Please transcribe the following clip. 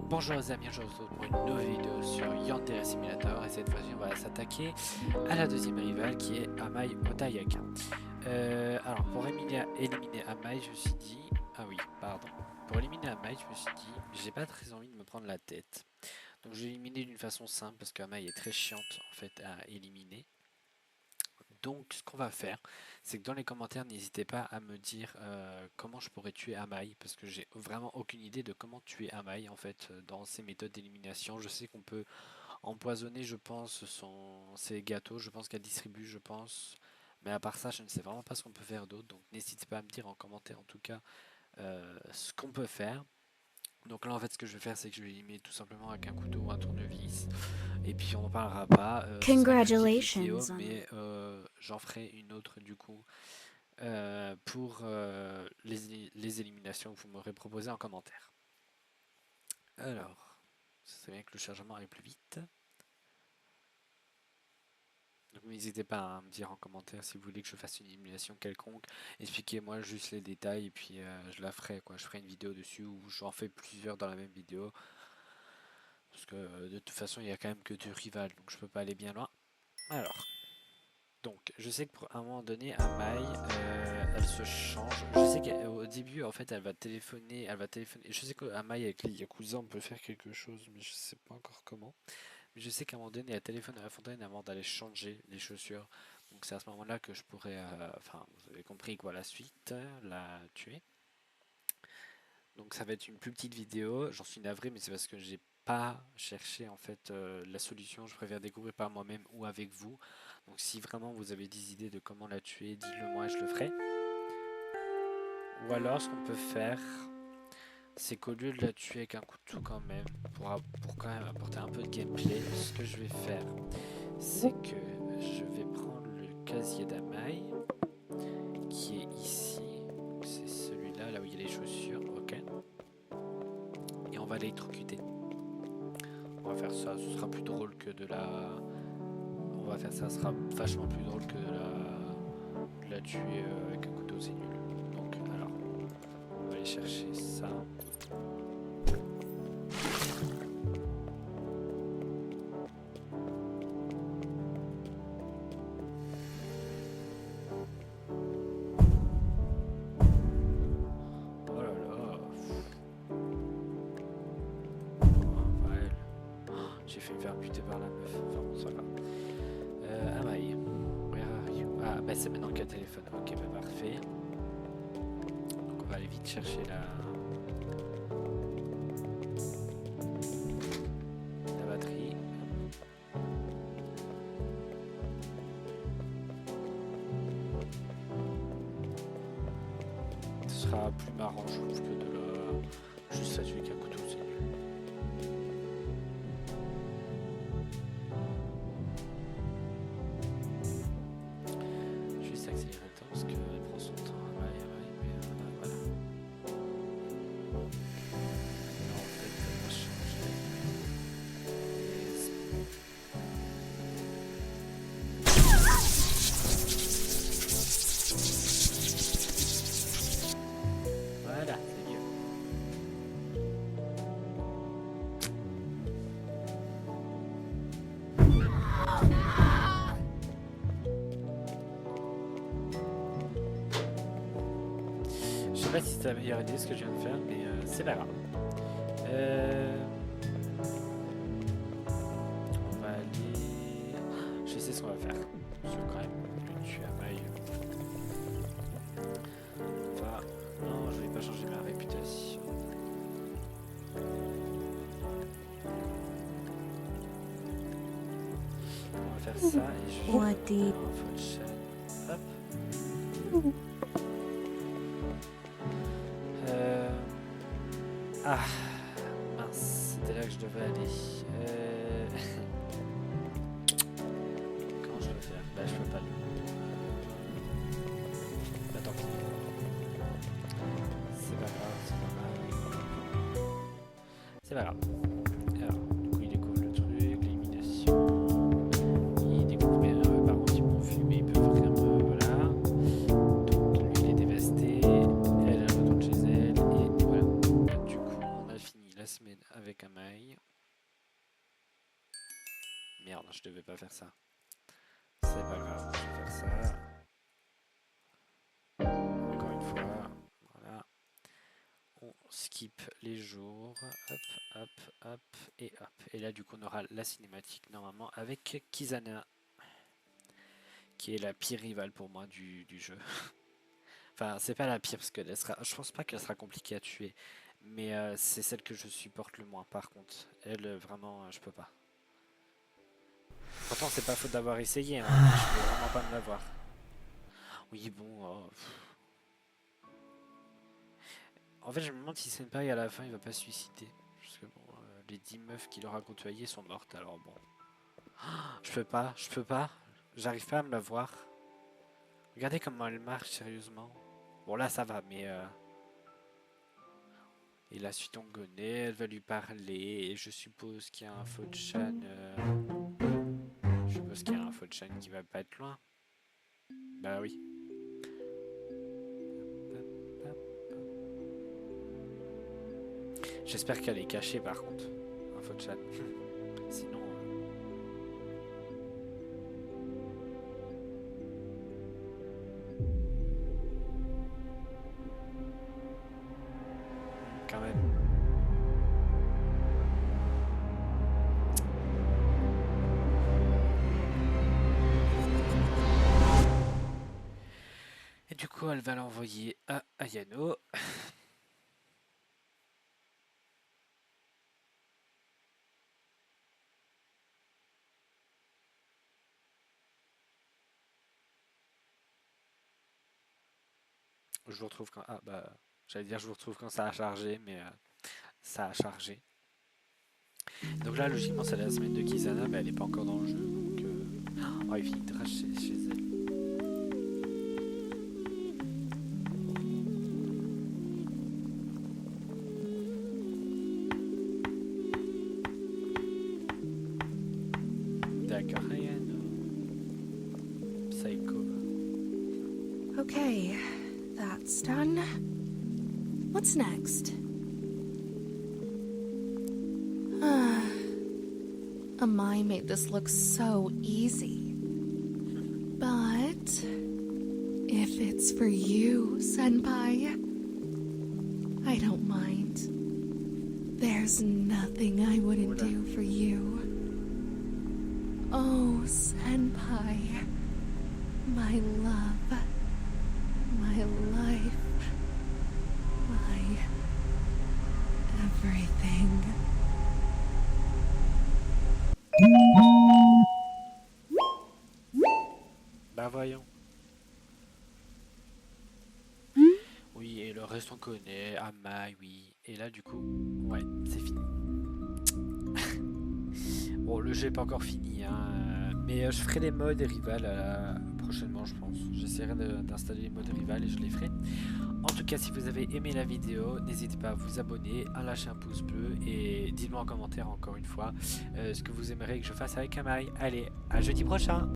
Bonjour les amis, je vous retrouve pour une nouvelle vidéo sur Yandere Simulator et cette fois-ci on va s'attaquer à la deuxième rivale qui est Amai Otayaka. Alors pour éliminer Amai, je me suis dit... Ah oui, pardon. Pour éliminer Amai, je me suis dit, j'ai pas très envie de me prendre la tête. Donc je vais éliminer d'une façon simple parce qu'Amai est très chiante en fait à éliminer. Donc ce qu'on va faire, c'est que dans les commentaires, n'hésitez pas à me dire comment je pourrais tuer Amai, parce que j'ai vraiment aucune idée de comment tuer Amai en fait dans ces méthodes d'élimination. Je sais qu'on peut empoisonner, je pense, ses gâteaux, je pense qu'elle distribue, je pense. Mais à part ça, je ne sais vraiment pas ce qu'on peut faire d'autre, donc n'hésitez pas à me dire en commentaire en tout cas ce qu'on peut faire. Donc là en fait ce que je vais faire c'est que je vais éliminer tout simplement avec un couteau ou un tournevis. Et puis on n'en parlera pas. Congratulations. Vidéo, mais j'en ferai une autre du coup pour les éliminations que vous m'aurez proposées en commentaire. Alors, ça serait bien que le chargement aille plus vite. Donc n'hésitez pas à me dire en commentaire si vous voulez que je fasse une élimination quelconque. Expliquez-moi juste les détails et puis je la ferai quoi. Je ferai une vidéo dessus où j'en fais plusieurs dans la même vidéo. Parce que de toute façon il n'y a quand même que deux rivales donc je peux pas aller bien loin. Alors, donc je sais que pour un moment donné, Amai, elle se change. Je sais qu'au début en fait elle va téléphoner. Je sais qu'Amai avec les Yakuza on peut faire quelque chose mais je sais pas encore comment. Mais je sais qu'à un moment donné, elle téléphone à la fontaine avant d'aller changer les chaussures. Donc c'est à ce moment-là que je pourrais, enfin, vous avez compris quoi, la suite, la tuer. Donc ça va être une plus petite vidéo. J'en suis navré, mais c'est parce que j'ai pas cherché en fait la solution. Je préfère découvrir par moi-même ou avec vous. Donc si vraiment vous avez des idées de comment la tuer, dites-le moi et je le ferai. Ou alors ce qu'on peut faire, c'est qu'au lieu de la tuer avec un couteau quand même, pour quand même apporter un peu de gameplay, ce que je vais faire, c'est que je vais prendre le casier d'Amai, qui est ici, c'est celui-là, là où il y a les chaussures, ok, et on va l'électrocuter. On va faire ça, ce sera plus drôle que de la... On va faire ça, ce sera vachement plus drôle que de la tuer avec un couteau, c'est nul. Donc, alors, on va aller chercher ça. Oh là là. Ouais. J'ai fait me faire buter par la meuf. Enfin bon, ça va. Amai, where are you? Ah, bah c'est maintenant qu'il y a le téléphone. Ok, bah parfait. Donc on va aller vite chercher la batterie. Ce sera plus marrant, je trouve, que de la... juste la tuer avec un couteau, c'est nul. Juste accélérer le temps parce qu'elle prend son temps. Ouais, mais voilà. Non, en fait, elle va changer. Voilà, c'est mieux. Je sais pas si c'est la meilleure idée ce que je viens de faire, mais c'est pas grave. On va aller... Je sais ce qu'on va faire. Je vais quand même le tuer à maille. Enfin, non, je vais pas changer ma réputation. On va faire ça et je vais... What the... Hop. Ah, mince, c'était là que je devais aller. Comment je peux faire? Bah, je peux pas le... Bah, tant pis. C'est pas grave, c'est pas grave. C'est pas grave. Alors, du coup, il découvre le truc, l'élimination. Il découvre bien, par contre, ils m'ont vu, mais ils peuvent rien me... Voilà. Donc, lui, il est dévasté. Elle retourne chez elle. Et voilà. Du coup, on a fini la semaine avec un mail. Merde, je devais pas faire ça. C'est pas grave, je vais faire ça. Encore une fois, voilà. On skip les jours, hop, hop, hop, et hop. Et là, du coup, on aura la cinématique normalement avec Kizana, qui est la pire rivale pour moi du jeu. Enfin, c'est pas la pire parce que je pense pas qu'elle sera compliquée à tuer, mais c'est celle que je supporte le moins. Par contre, elle, vraiment, je peux pas. Pourtant, c'est pas faute d'avoir essayé, hein, mais je peux vraiment pas me l'avoir. Oui, bon. En fait, je me demande si Senpai à la fin il va pas se suicider. Parce que bon, les 10 meufs qu'il aura côtoyées sont mortes, alors bon. Je peux pas, je peux pas. J'arrive pas à me la voir. Regardez comment elle marche, sérieusement. Bon, là ça va, mais. Et la suite on connaît, elle va lui parler. Et je suppose qu'il y a un Fo-chan. Je suppose qu'il y a un Fo-chan qui va pas être loin. Bah oui. J'espère qu'elle est cachée par contre. Un Fo-chan. Sinon. Quand même. Et du coup, elle va l'envoyer à Ayano. Je vous retrouve quand. Ah bah. J'allais dire je vous retrouve quand ça a chargé, mais ça a chargé. Donc là, logiquement, c'est la semaine de Kizana, mais elle n'est pas encore dans le jeu. Donc, oh, il finira chez elle. D'accord, Ayano. Psycho. Okay, that's done. What's next? Amai made this look so easy. But if it's for you, Senpai, I don't mind. There's nothing I wouldn't do for you. Oh, Senpai, my love, my life, my everything. Bah voyons. Oui, et le reste on connaît. Amai, oui. Et là, du coup, ouais, c'est fini. Bon, le jeu n'est pas encore fini, hein, mais je ferai les modes rivales prochainement, je pense. J'essaierai d'installer les modes rivales et je les ferai. En tout cas, si vous avez aimé la vidéo, n'hésitez pas à vous abonner, à lâcher un pouce bleu et dites-moi en commentaire encore une fois ce que vous aimeriez que je fasse avec Amai. Allez, à jeudi prochain!